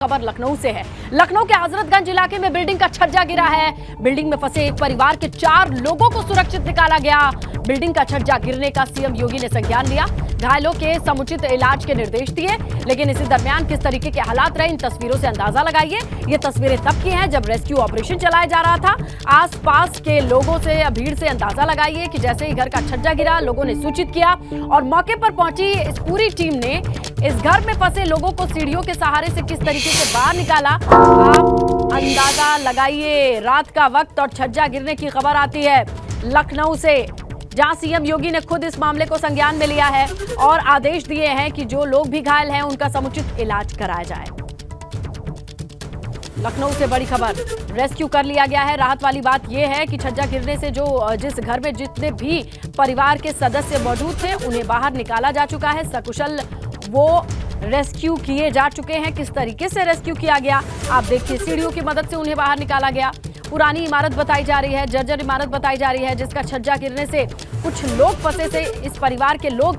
खबर लखनऊ से है। लखनऊ के हजरतगंज इलाके में बिल्डिंग का छज्जा गिरा है। बिल्डिंग में फंसे एक परिवार के 4 लोगों को सुरक्षित निकाला गया। बिल्डिंग का छज्जा गिरने का सीएम योगी ने संज्ञान लिया। घायलों के समुचित इलाज के निर्देश दिए, लेकिन इसी दरमियान किस तरीके के हालात रहे इन तस्वीरों से अंदाजा लगाइए। ये तस्वीरें तब की हैं जब रेस्क्यू ऑपरेशन चलाया जा रहा था। आसपास के लोगों से या भीड़ से अंदाजा लगाइए कि जैसे ही घर का छज्जा गिरा, लोगों ने सूचित किया और मौके पर पहुंची इस पूरी टीम ने इस घर में फंसे लोगों को सीढ़ियों के सहारे से किस तरीके से बाहर निकाला। आप अंदाजा लगाइए। रात का वक्त और छज्जा गिरने की खबर आती है लखनऊ से, जहां सीएम योगी ने खुद इस मामले को संज्ञान में लिया है और आदेश दिए हैं कि जो लोग भी घायल हैं उनका समुचित इलाज कराया जाए। लखनऊ से बड़ी खबर, रेस्क्यू कर लिया गया है। राहत वाली बात यह है कि छज्जा गिरने से जिस घर में जितने भी परिवार के सदस्य मौजूद थे उन्हें बाहर निकाला जा चुका है। सकुशल वो रेस्क्यू किए जा चुके हैं। किस तरीके से रेस्क्यू किया गया आप देखिए। सीढ़ियों की मदद से उन्हें बाहर निकाला गया। पुरानी इमारत बताई जा रही है, जर्जर इमारत बताई जा रही है, जिसका छज्जा गिरने से कुछ लोग फंसे थे। इस परिवार के लोग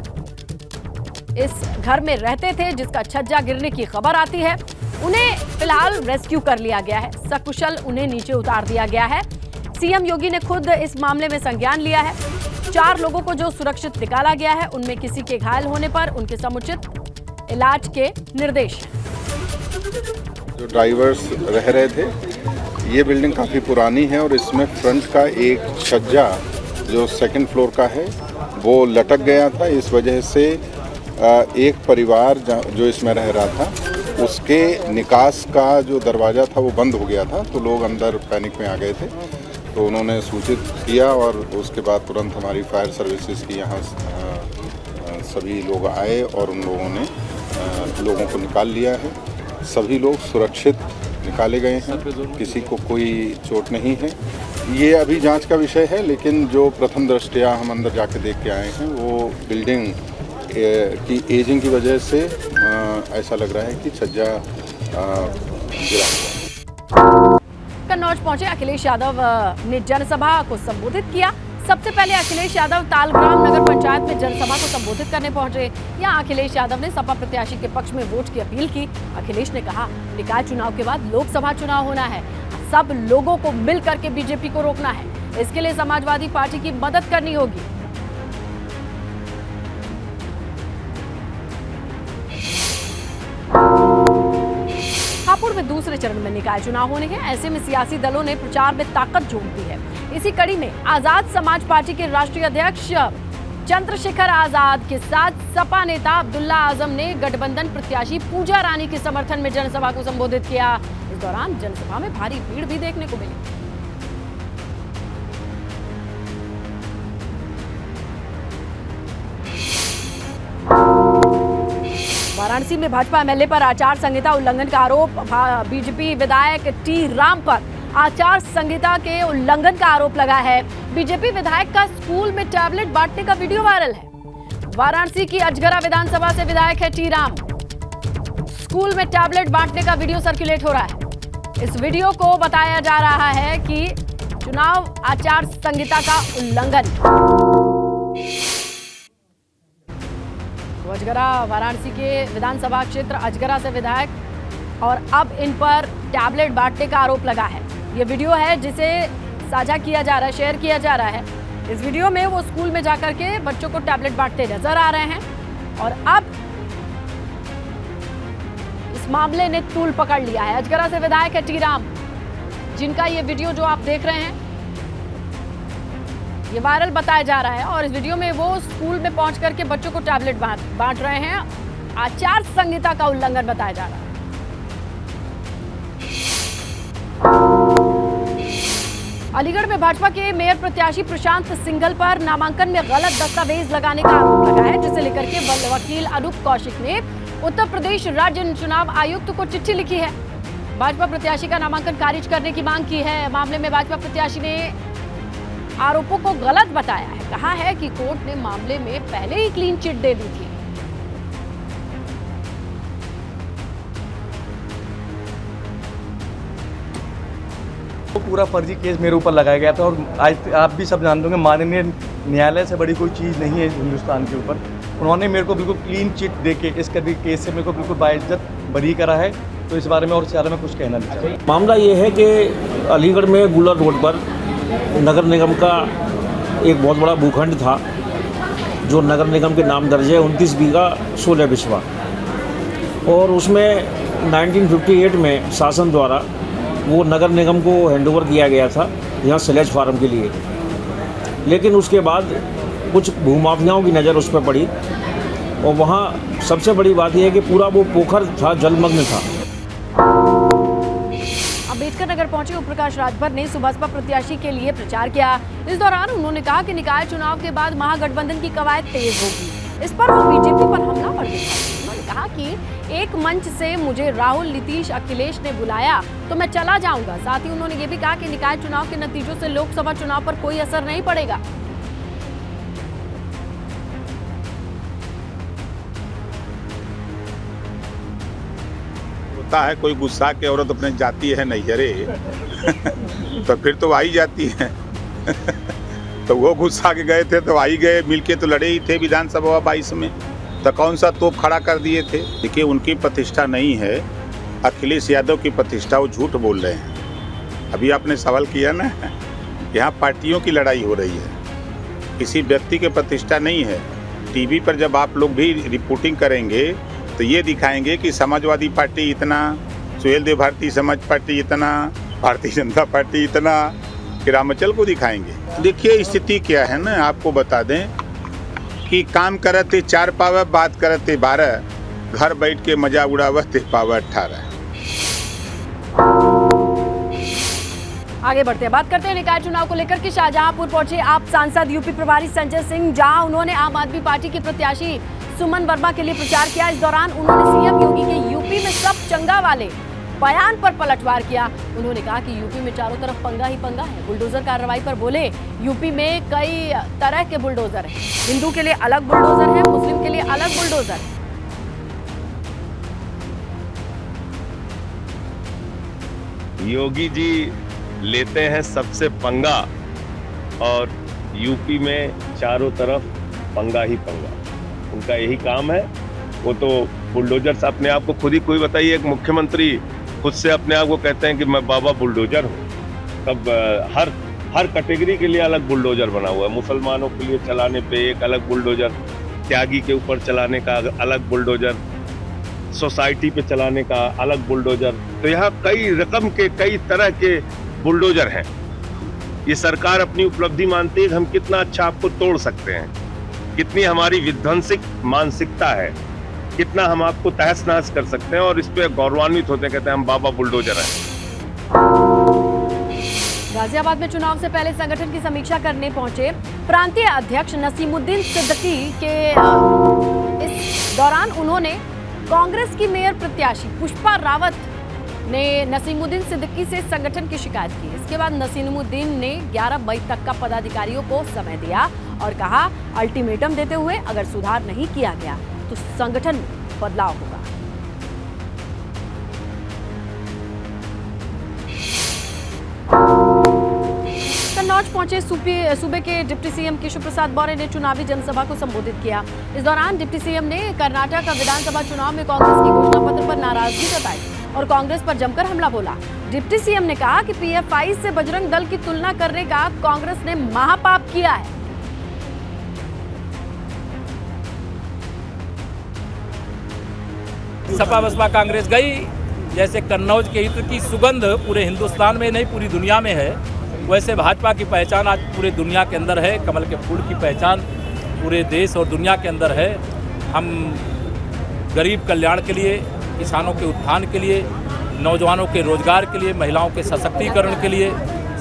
इस घर में रहते थे जिसका छज्जा गिरने की खबर आती है। उन्हें फिलहाल रेस्क्यू कर लिया गया है। सकुशल उन्हें नीचे उतार दिया गया है। सीएम योगी ने खुद इस मामले में संज्ञान लिया है। 4 लोगों को जो सुरक्षित निकाला गया है उनमें किसी के घायल होने पर उनके समुचित इलाज के निर्देश हैं। जो ड्राइवर्स रह रहे थे, ये बिल्डिंग काफ़ी पुरानी है और इसमें फ्रंट का एक छज्जा जो 2nd फ्लोर का है वो लटक गया था। इस वजह से एक परिवार जो इसमें रह रहा था उसके निकास का जो दरवाज़ा था वो बंद हो गया था, तो लोग अंदर पैनिक में आ गए थे। तो उन्होंने सूचित किया और उसके बाद तुरंत हमारी फायर सर्विसेज की यहाँ सभी लोग आए और उन लोगों ने लोगों को निकाल लिया है। सभी लोग सुरक्षित निकाले गए हैं, किसी को कोई चोट नहीं है। ये अभी जांच का विषय है, लेकिन जो प्रथम दृष्टया हम अंदर जाके देख के आए हैं वो बिल्डिंग की एजिंग की वजह से ऐसा लग रहा है कि छज्जा गिरा हुआ। कन्नौज पहुंचे अखिलेश यादव ने जनसभा को संबोधित किया। सबसे पहले अखिलेश यादव तालग्राम नगर पंचायत में जनसभा को संबोधित करने पहुंचे। यहां अखिलेश यादव ने सपा प्रत्याशी के पक्ष में वोट की अपील की। अखिलेश ने कहा, निकाय चुनाव के बाद लोकसभा चुनाव होना है, सब लोगों को मिल करके बीजेपी को रोकना है। इसके लिए समाजवादी पार्टी की मदद करनी होगी। हापुड़ में दूसरे चरण में निकाय चुनाव होने हैं। ऐसे में सियासी दलों ने प्रचार में ताकत झोंक दी है। इसी कड़ी में आजाद समाज पार्टी के राष्ट्रीय अध्यक्ष चंद्रशेखर आजाद के साथ सपा नेता अब्दुल्ला आजम ने गठबंधन प्रत्याशी पूजा रानी के समर्थन में जनसभा को संबोधित किया। इस दौरान जनसभा में भारी भीड़ भी देखने को मिली। वाराणसी में भाजपा एमएलए पर आचार संहिता उल्लंघन का आरोप। बीजेपी विधायक टी राम पर आचार संहिता के उल्लंघन का आरोप लगा है। बीजेपी विधायक का स्कूल में टैबलेट बांटने का वीडियो वायरल है। वाराणसी की अजगरा विधानसभा से विधायक है टी राम। स्कूल में टैबलेट बांटने का वीडियो सर्कुलेट हो रहा है। इस वीडियो को बताया जा रहा है कि चुनाव आचार संहिता का उल्लंघन। अजगरा वाराणसी के विधानसभा क्षेत्र अजगरा से विधायक और अब इन पर टैबलेट बांटने का आरोप लगा है। ये वीडियो है जिसे साझा किया जा रहा है, शेयर किया जा रहा है। इस वीडियो में वो स्कूल में जाकर के बच्चों को टैबलेट बांटते नजर आ रहे हैं और अब इस मामले ने तूल पकड़ लिया है। अजगरा से विधायक है टी राम, जिनका ये वीडियो जो आप देख रहे हैं ये वायरल बताया जा रहा है और इस वीडियो में वो स्कूल में पहुंच करके बच्चों को टैबलेट बांट रहे हैं। आचार संहिता का उल्लंघन बताया जा रहा है। अलीगढ़ में भाजपा के मेयर प्रत्याशी प्रशांत सिंघल पर नामांकन में गलत दस्तावेज लगाने का आरोप लगा है, जिसे लेकर के वकील अनूप कौशिक ने उत्तर प्रदेश राज्य चुनाव आयुक्त को चिट्ठी लिखी है। भाजपा प्रत्याशी का नामांकन खारिज करने की मांग की है। मामले में भाजपा प्रत्याशी ने आरोपों को गलत बताया है। कहा है कि कोर्ट ने मामले में पहले ही क्लीन चिट दे दी थी। तो पूरा फर्जी केस मेरे ऊपर लगाया गया था और आज आप भी सब जानते होंगे माननीय न्यायालय से बड़ी कोई चीज़ नहीं है हिंदुस्तान के ऊपर। उन्होंने मेरे को बिल्कुल क्लीन चिट देके इस कभी केस से मेरे को बिल्कुल बाइज्जत बरी करा है तो इस बारे में और ज़्यादा मैं कुछ कहना नहीं चाहता। मामला ये है कि अलीगढ़ में गुलर रोड पर नगर निगम का एक बहुत बड़ा भूखंड था जो नगर निगम के नाम दर्ज है, 29 बीघा 16 बिस्वा, और उसमें 1958 में शासन द्वारा वो नगर निगम को हैंडओवर किया गया था यहाँ स्लेज फार्म के लिए। लेकिन उसके बाद कुछ भूमाफियाओं की नज़र उस पर पड़ी और वहाँ सबसे बड़ी बात यह है कि पूरा वो पोखर था, जलमग्न था। अम्बेडकर नगर पहुंचे ओम प्रकाश राजभर ने सुबसपा प्रत्याशी के लिए प्रचार किया। इस दौरान उन्होंने कहा कि निकाय चुनाव के बाद महागठबंधन की कवायद तेज होगी। इस पर वो बीजेपी पर हमलावर दिखा। उन्होंने कहा कि एक मंच से मुझे राहुल, नीतीश, अखिलेश ने बुलाया तो मैं चला जाऊंगा। साथ ही उन्होंने ये भी कहा कि निकाय चुनाव के नतीजों से लोकसभा चुनाव पर कोई असर नहीं पड़ेगा। है कोई गुस्सा के औरत अपने जाती है नैहरे तो फिर तो आई जाती है तो वो गुस्सा के गए थे तो आई गए, मिलके तो लड़े ही थे विधानसभा 22 में, तो कौन सा तोप खड़ा कर दिए थे। देखिए उनकी प्रतिष्ठा नहीं है, अखिलेश यादव की प्रतिष्ठा, वो झूठ बोल रहे हैं। अभी आपने सवाल किया ना, यहाँ पार्टियों की लड़ाई हो रही है, किसी व्यक्ति की प्रतिष्ठा नहीं है। टीवी पर जब आप लोग भी रिपोर्टिंग करेंगे तो ये दिखाएंगे कि समाजवादी पार्टी इतना, सुहेल देव भारतीय समाज पार्टी इतना, भारतीय जनता पार्टी इतना, कि रामचल को दिखाएंगे। देखिए स्थिति क्या है ना, आपको बता दें कि काम करते 4 पावर, बात करते 12, घर बैठ के मजा उड़ावते पावर 18। आगे बढ़ते हैं, बात करते हैं निकाय चुनाव को लेकर कि शाहजहांपुर पहुंचे आप सांसद यूपी प्रभारी संजय सिंह, जहां उन्होंने आम आदमी पार्टी के प्रत्याशी सुमन वर्मा के लिए प्रचार किया। इस दौरान उन्होंने सीएम योगी के यूपी में सब चंगा वाले बयान पर पलटवार किया। उन्होंने कहा कि यूपी में चारों तरफ पंगा ही पंगा है। बुलडोजर कार्रवाई पर बोले यूपी में कई तरह के बुलडोजर हैं, हिंदू के लिए अलग बुलडोजर है, मुस्लिम के लिए अलग बुलडोजर है। योगी जी लेते हैं सबसे पंगा और यूपी में चारों तरफ पंगा ही पंगा, उनका यही काम है। वो तो बुलडोजर से अपने आप को खुद ही, कोई बताइए, एक मुख्यमंत्री खुद से अपने आप को कहते हैं कि मैं बाबा बुलडोजर हूँ। तब हर कैटेगरी के लिए अलग बुलडोजर बना हुआ है। मुसलमानों के लिए चलाने पे एक अलग बुलडोजर, त्यागी के ऊपर चलाने का अलग बुलडोजर, सोसाइटी पे चलाने का अलग बुलडोजर। तो यहाँ कई रकम के, कई तरह के बुलडोजर हैं। ये सरकार अपनी उपलब्धि मानती है कि हम कितना अच्छा आपको तोड़ सकते हैं, कितनी हमारी विध्वंसक मानसिकता है, कितना हम आपको तहस नहस कर सकते हैं, और इस पे गौरवान्वित होते हैं, कहते हैं हम बाबा बुलडोजर हैं। गाजियाबाद में चुनाव से पहले संगठन की समीक्षा करने पहुंचे प्रांतीय अध्यक्ष नसीमुद्दीन सिद्दीकी के इस दौरान उन्होंने कांग्रेस की मेयर प्रत्याशी पुष्पा रावत ने नसीमुद्दीन सिद्दीकी से संगठन की शिकायत की। इसके बाद नसीमुद्दीन ने 11 मई तक का पदाधिकारियों को समय दिया और कहा अल्टीमेटम देते हुए अगर सुधार नहीं किया गया तो संगठन में बदलाव होगा। कन्नौज पहुंचे सूबे के डिप्टी सीएम केशव प्रसाद मौर्य ने चुनावी जनसभा को संबोधित किया। इस दौरान डिप्टी सीएम ने कर्नाटक विधानसभा चुनाव में कांग्रेस की घोषणा पत्र पर नाराजगी जताई और कांग्रेस पर जमकर हमला बोला। डिप्टी सीएम ने कहा कि पीएफआई से बजरंग दल की तुलना करने का कांग्रेस ने महापाप किया है। सपा बसपा कांग्रेस गई, जैसे कन्नौज के हित की सुगंध पूरे हिंदुस्तान में नहीं पूरी दुनिया में है, वैसे भाजपा की पहचान आज पूरे दुनिया के अंदर है। कमल के फूल की पहचान पूरे देश और दुनिया के अंदर है। हम गरीब कल्याण के लिए, किसानों के उत्थान के लिए, नौजवानों के रोजगार के लिए, महिलाओं के सशक्तिकरण के लिए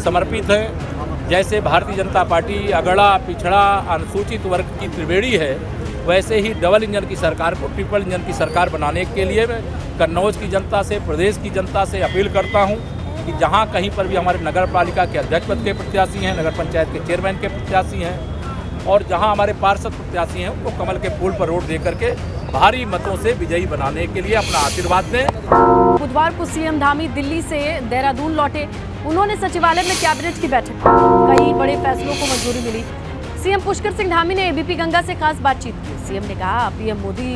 समर्पित हैं। जैसे भारतीय जनता पार्टी अगड़ा, पिछड़ा, अनुसूचित वर्ग की त्रिवेणी है, वैसे ही डबल इंजन की सरकार को ट्रिपल इंजन की सरकार बनाने के लिए मैं कन्नौज की जनता से, प्रदेश की जनता से अपील करता हूं कि जहां कहीं पर भी हमारे नगर पालिका के अध्यक्ष पद के प्रत्याशी हैं, नगर पंचायत के चेयरमैन के प्रत्याशी हैं और जहां हमारे पार्षद प्रत्याशी हैं, उनको कमल के फूल पर वोट देकर के भारी मतों से विजयी बनाने के लिए अपना आशीर्वाद दें। बुधवार को सीएम धामी दिल्ली से देहरादून लौटे। उन्होंने सचिवालय में कैबिनेट की बैठक की। कई बड़े फैसलों को मंजूरी मिली। सीएम पुष्कर सिंह धामी ने एबीपी गंगा से खास बातचीत की। सीएम ने कहा पीएम मोदी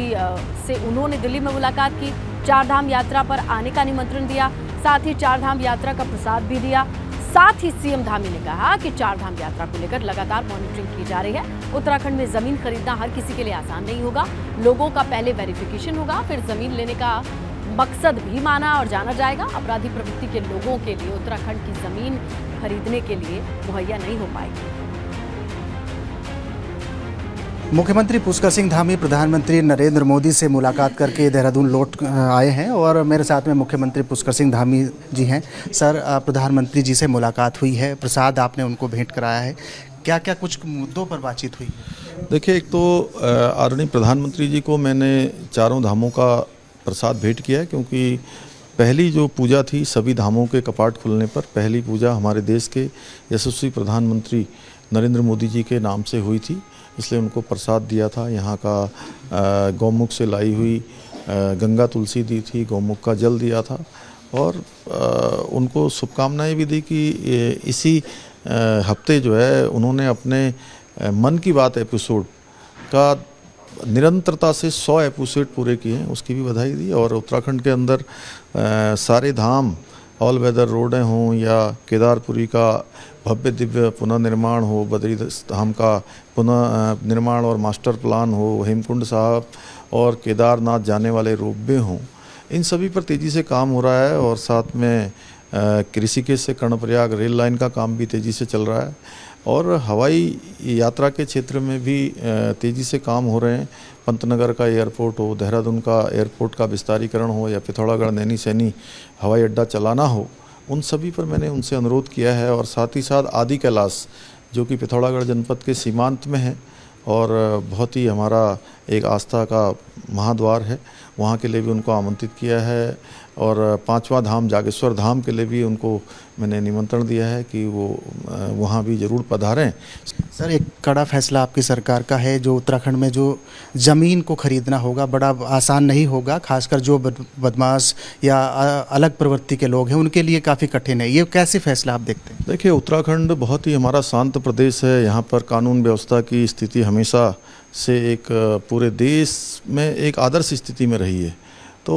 से उन्होंने दिल्ली में मुलाकात की। चारधाम यात्रा पर आने का निमंत्रण दिया, साथ ही चारधाम यात्रा का प्रसाद भी दिया। साथ ही सीएम धामी ने कहा कि चारधाम यात्रा को लेकर लगातार मॉनिटरिंग की जा रही है। उत्तराखंड में जमीन खरीदना हर किसी के लिए आसान नहीं होगा, लोगों का पहले वेरिफिकेशन होगा, फिर जमीन लेने का मकसद भी माना और जाना जाएगा। अपराधी प्रवृत्ति के लोगों के लिए उत्तराखंड की जमीन खरीदने के लिए मुहैया नहीं हो पाएगी। मुख्यमंत्री पुष्कर सिंह धामी प्रधानमंत्री नरेंद्र मोदी से मुलाकात करके देहरादून लौट आए हैं और मेरे साथ में मुख्यमंत्री पुष्कर सिंह धामी जी हैं। सर, प्रधानमंत्री जी से मुलाकात हुई है, प्रसाद आपने उनको भेंट कराया है, क्या क्या कुछ मुद्दों पर बातचीत हुई? देखिए, एक तो आदरणीय प्रधानमंत्री जी को मैंने चारों धामों का प्रसाद भेंट किया है, क्योंकि पहली जो पूजा थी सभी धामों के कपाट खुलने पर, पहली पूजा हमारे देश के यशस्वी प्रधानमंत्री नरेंद्र मोदी जी के नाम से हुई थी, इसलिए उनको प्रसाद दिया था। यहाँ का गौमुख से लाई हुई गंगा तुलसी दी थी, गौमुख का जल दिया था और उनको शुभकामनाएं भी दी कि इसी हफ्ते जो है उन्होंने अपने मन की बात एपिसोड का निरंतरता से 100 एपिसोड पूरे किए हैं, उसकी भी बधाई दी। और उत्तराखंड के अंदर सारे धाम ऑल वेदर रोडें हों या केदारपुरी का भव्य दिव्य पुनर्निर्माण हो, बद्री धाम का पुनः निर्माण और मास्टर प्लान हो, हेमकुंड साहब और केदारनाथ जाने वाले रोपवे हों, इन सभी पर तेज़ी से काम हो रहा है। और साथ में ऋषिकेश से कर्णप्रयाग रेल लाइन का काम भी तेज़ी से चल रहा है और हवाई यात्रा के क्षेत्र में भी तेज़ी से काम हो रहे हैं। पंतनगर का एयरपोर्ट हो, देहरादून का एयरपोर्ट का विस्तारीकरण हो या पिथौरागढ़ नैनी सैनी हवाई अड्डा चलाना हो, उन सभी पर मैंने उनसे अनुरोध किया है। और साथ ही साथ आदि कैलाश जो कि पिथौरागढ़ जनपद के सीमांत में है और बहुत ही हमारा एक आस्था का महाद्वार है, वहाँ के लिए भी उनको आमंत्रित किया है। और 5वां धाम जागेश्वर धाम के लिए भी उनको मैंने निमंत्रण दिया है कि वो वहाँ भी ज़रूर पधारें। सर, एक कड़ा फैसला आपकी सरकार का है, जो उत्तराखंड में जो ज़मीन को खरीदना होगा बड़ा आसान नहीं होगा, खासकर जो बदमाश या अलग प्रवृत्ति के लोग हैं उनके लिए काफ़ी कठिन है। ये कैसे फैसला आप देखते हैं? देखिए, उत्तराखंड बहुत ही हमारा शांत प्रदेश है, यहाँ पर कानून व्यवस्था की स्थिति हमेशा से एक पूरे देश में एक आदर्श स्थिति में रही है। तो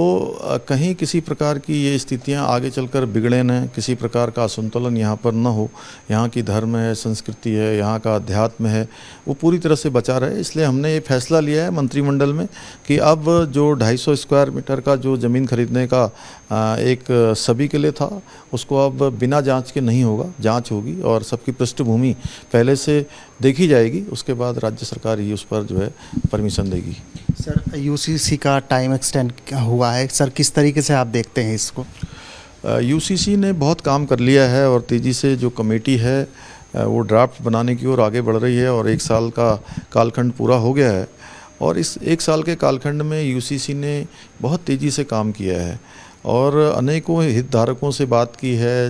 कहीं किसी प्रकार की ये स्थितियां आगे चलकर बिगड़े न, किसी प्रकार का असंतुलन यहाँ पर न हो। यहाँ की धर्म है, संस्कृति है, यहाँ का अध्यात्म है, वो पूरी तरह से बचा रहे। इसलिए हमने ये फैसला लिया है मंत्रिमंडल में कि अब जो 250 स्क्वायर मीटर का जो ज़मीन खरीदने का एक सभी के लिए था, उसको अब बिना जांच के नहीं होगा, जांच होगी और सबकी पृष्ठभूमि पहले से देखी जाएगी, उसके बाद राज्य सरकार ही उस पर जो है परमिशन देगी। सर, यूसीसी का टाइम एक्सटेंड हुआ है, सर किस तरीके से आप देखते हैं इसको? यूसीसी ने बहुत काम कर लिया है और तेज़ी से जो कमेटी है वो ड्राफ्ट बनाने की ओर आगे बढ़ रही है और 1 साल का कालखंड पूरा हो गया है। और इस 1 साल के कालखंड में यूसीसी ने बहुत तेज़ी से काम किया है और अनेकों हितधारकों से बात की है,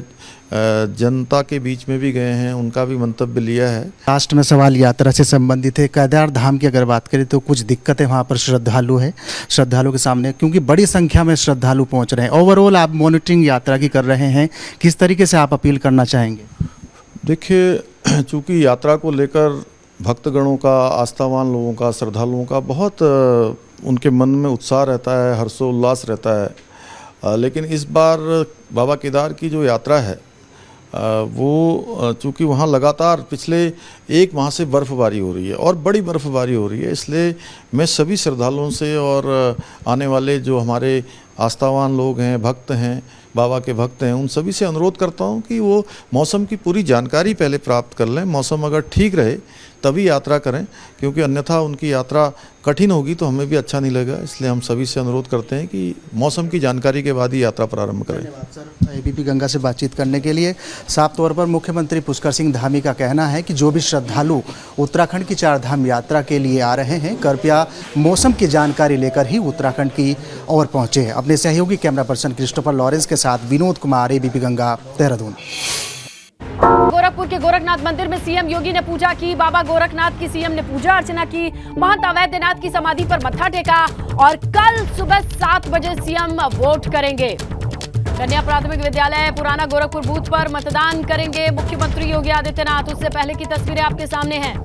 जनता के बीच में भी गए हैं, उनका भी मंतव्य लिया है। लास्ट में सवाल यात्रा से संबंधित है। केदार धाम की अगर बात करें तो कुछ दिक्कतें वहाँ पर श्रद्धालुओं के सामने, क्योंकि बड़ी संख्या में श्रद्धालु पहुँच रहे हैं। ओवरऑल आप मॉनिटरिंग यात्रा की कर रहे हैं, किस तरीके से आप अपील करना चाहेंगे? देखिए, चूँकि यात्रा को लेकर भक्तगणों का, आस्थावान लोगों का, श्रद्धालुओं का बहुत उनके मन में उत्साह रहता है, हर्षोल्लास रहता है। लेकिन इस बार बाबा केदार की जो यात्रा है वो चूँकि वहाँ लगातार पिछले 1 माह से बर्फ़बारी हो रही है और बड़ी बर्फ़बारी हो रही है, इसलिए मैं सभी श्रद्धालुओं से और आने वाले जो हमारे आस्थावान लोग हैं, भक्त हैं, बाबा के भक्त हैं, उन सभी से अनुरोध करता हूं कि वो मौसम की पूरी जानकारी पहले प्राप्त कर लें। मौसम अगर ठीक रहे तभी यात्रा करें, क्योंकि अन्यथा उनकी यात्रा कठिन होगी तो हमें भी अच्छा नहीं लगेगा। इसलिए हम सभी से अनुरोध करते हैं कि मौसम की जानकारी के बाद ही यात्रा प्रारंभ करें। धन्यवाद सर, एबीपी गंगा से बातचीत करने के लिए। साफ तौर पर मुख्यमंत्री पुष्कर सिंह धामी का कहना है कि जो भी श्रद्धालु उत्तराखंड की चारधाम यात्रा के लिए आ रहे हैं, कृपया मौसम की जानकारी लेकर ही उत्तराखंड की ओर पहुंचे। अपने सहयोगी कैमरा पर्सन क्रिस्टोफर लॉरेंस के साथ विनोद कुमार, एबीपी गंगा, देहरादून। गोरखपुर के गोरखनाथ मंदिर में सीएम योगी ने पूजा की। बाबा गोरखनाथ की सीएम ने पूजा अर्चना की, महंत अवैधनाथ की समाधि पर मत्था टेका और कल सुबह 7 बजे सीएम वोट करेंगे। कन्या प्राथमिक विद्यालय पुराना गोरखपुर बूथ पर मतदान करेंगे मुख्यमंत्री योगी आदित्यनाथ। उससे पहले की तस्वीरें आपके सामने हैं,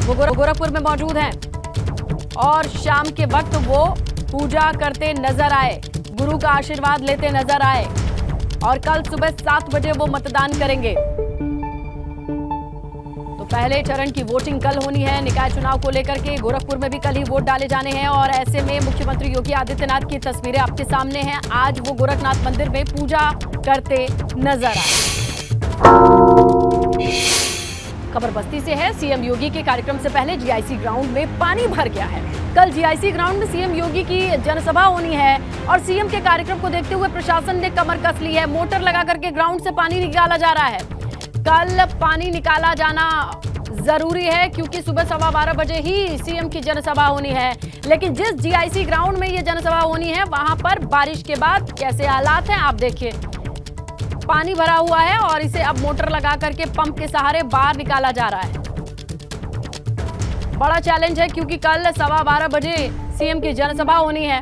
वो गोरखपुर में मौजूद हैं और शाम के वक्त वो पूजा करते नजर आए। गुरु का आशीर्वाद लेते नजर आए और कल सुबह 7 बजे वो मतदान करेंगे। तो पहले चरण की वोटिंग कल होनी है निकाय चुनाव को लेकर के। गोरखपुर में भी कल ही वोट डाले जाने हैं और ऐसे में मुख्यमंत्री योगी आदित्यनाथ की तस्वीरें आपके सामने हैं। आज वो गोरखनाथ मंदिर में पूजा करते नजर आए। खबर बस्ती से है। सीएम योगी के कार्यक्रम से पहले जीआईसी ग्राउंड में पानी भर गया है। कल जीआईसी ग्राउंड में सीएम योगी की जनसभा होनी है और सीएम के कार्यक्रम को देखते हुए प्रशासन ने कमर कस ली है। मोटर लगा करके ग्राउंड से पानी निकाला जा रहा है। कल पानी निकाला जाना जरूरी है क्योंकि सुबह 12:15 बजे ही सीएम की जनसभा होनी है। लेकिन जिस जीआईसी ग्राउंड में ये जनसभा होनी है वहां पर बारिश के बाद कैसे हालात हैं आप देखिए। पानी भरा हुआ है और इसे अब मोटर लगा करके पंप के सहारे बाहर निकाला जा रहा है। बड़ा चैलेंज है क्योंकि कल 12:15 बजे सीएम की जनसभा होनी है।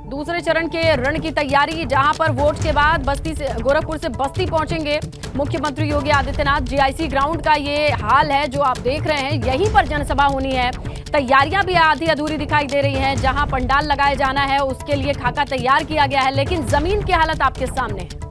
दूसरे चरण के रण की तैयारी, जहां पर वोट के बाद बस्ती से गोरखपुर से बस्ती पहुंचेंगे मुख्यमंत्री योगी आदित्यनाथ। जीआईसी ग्राउंड का ये हाल है जो आप देख रहे हैं, यहीं पर जनसभा होनी है। तैयारियां भी आधी अधूरी दिखाई दे रही हैं। जहां पंडाल लगाए जाना है उसके लिए खाका तैयार किया गया है, लेकिन जमीन की हालत आपके सामने है।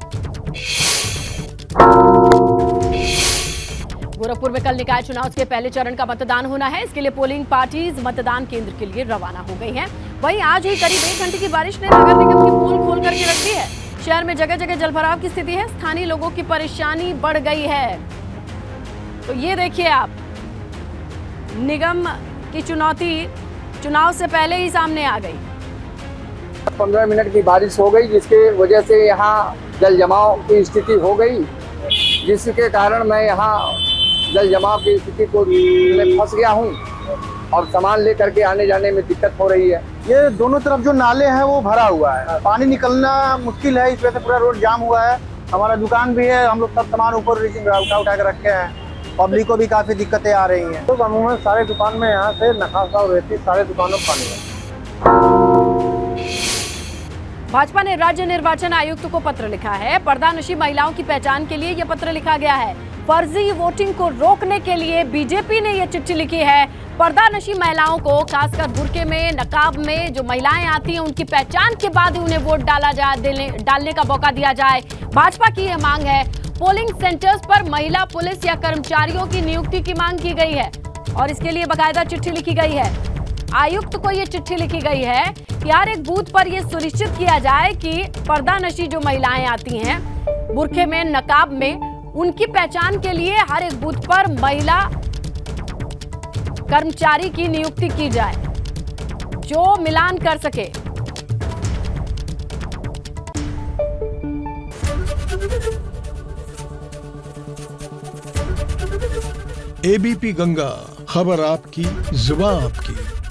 गोरखपुर में कल निकाय चुनाव के पहले चरण का मतदान होना है। इसके लिए पोलिंग पार्टीज मतदान केंद्र के लिए रवाना हो गई हैं। वहीं आज ही करीब 1 घंटे की बारिश ने नगर निगम की पोल खोल करके रख दी है। शहर में जगह जगह जलभराव की स्थिति है। स्थानीय लोगों की परेशानी बढ़ गई है। तो ये देखिए आप, निगम की चुनौती चुनाव से पहले ही सामने आ गई। 15 मिनट की बारिश हो गई जिसके वजह से यहाँ जल जमाव की स्थिति हो गई, जिसके कारण मैं यहाँ जल जमाव की स्थिति को में फंस गया हूँ और सामान लेकर के आने जाने में दिक्कत हो रही है। ये दोनों तरफ जो नाले हैं वो भरा हुआ है, पानी निकलना मुश्किल है। इस वजह से पूरा रोड जाम हुआ है। हमारा दुकान भी है, हम लोग सब सामान ऊपर उठा के रखे हैं। पब्लिक को भी काफी दिक्कतें आ रही हैं। तो अमूमन सारे दुकान में यहाँ से नखासा और रहती सारे दुकानों में पानी है। भाजपा ने राज्य निर्वाचन आयुक्त को पत्र लिखा है। पर्दानशी महिलाओं की पहचान के लिए यह पत्र लिखा गया है। फर्जी वोटिंग को रोकने के लिए बीजेपी ने यह चिट्ठी लिखी है। पर्दानशी महिलाओं को, खासकर बुर्के में, नकाब में जो महिलाएं आती हैं, उनकी पहचान के बाद ही उन्हें वोट डालने का मौका दिया जाए। भाजपा की यह मांग है। पोलिंग सेंटर्स पर महिला पुलिस या कर्मचारियों की नियुक्ति की मांग की गई है और इसके लिए बाकायदा चिट्ठी लिखी गई है। आयुक्त को ये चिट्ठी लिखी गई है कि हर एक बूथ पर यह सुनिश्चित किया जाए कि पर्दानशी जो महिलाएं आती हैं बुर्के में, नकाब में, उनकी पहचान के लिए हर एक बूथ पर महिला कर्मचारी की नियुक्ति की जाए जो मिलान कर सके। एबीपी गंगा, खबर आपकी, जुबान आपकी।